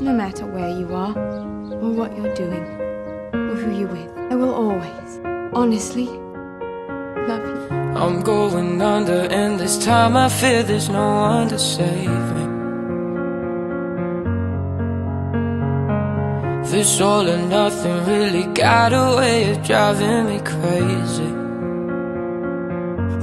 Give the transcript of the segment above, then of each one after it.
No matter where you are, or what you're doing, or who you're with, I will always, honestly, love you. I'm going under, and this time I fear there's no one to save me. This all or nothing really got a way of driving me crazy.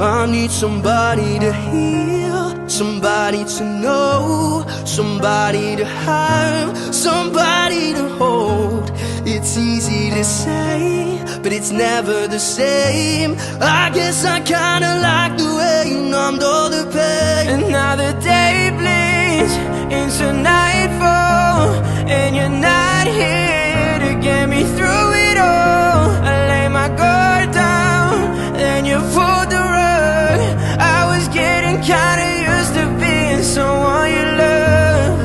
I need somebody to heal, somebody to know, somebody to have, somebody to hold. It's easy to say, but it's never the same. I guess I kinda like the way you numbed all the pain. And now the day bleeds into nightfall, and you're not here to get me through it all. I lay my guard down, then you pulled the rug. I was getting kinda used to being someone you love.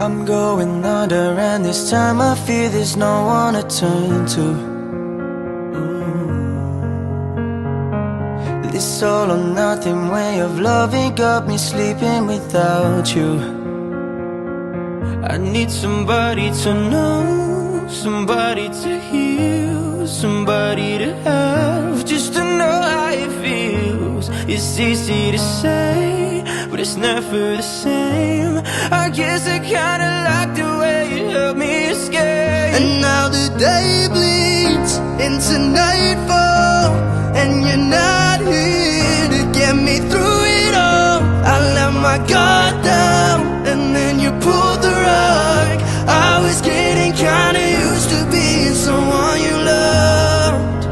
I'm going under, and this time I fear there's no one to turn to. This all or nothing way of loving got me sleeping without you. I need somebody to know, somebody to heal, somebody to have, just to know how it feels. It's easy to say, but it's never the same. I guess I kinda like the way you help me escape. And now the day bleeds into nightfall, and you're not here to get me through it all. I let my guard down, and then you pulled the rug. I was getting kinda used to being someone you loved.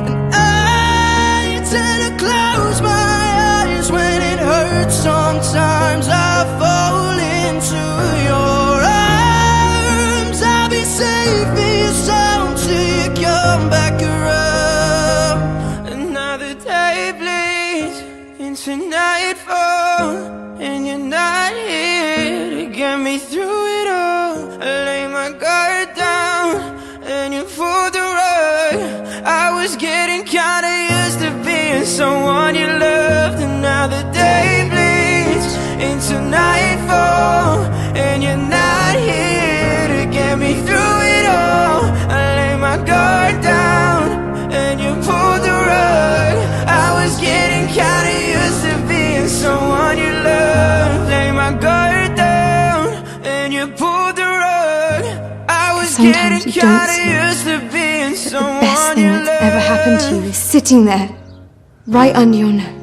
And I tend to close my eyes when it hurts. Sometimes I fall into your arms. I'll be safe in your sound till you come back around. And now the day bleeds into nightfall, and you're not here to get me through it all. I lay my guard down, and you pulled the rug. I was getting kinda used to being someone you loved. And now the day bleeds into nightfall, and you're not here to get me through it all. I lay my guard down, and you pulled the rug. I was getting kinda used to being someone you love. Lay my guard down, and you pulled the rug. I was Sometimes getting you don't kinda see used to being the best someone thing you that's ever happened to love. you is sitting there, right under your nose.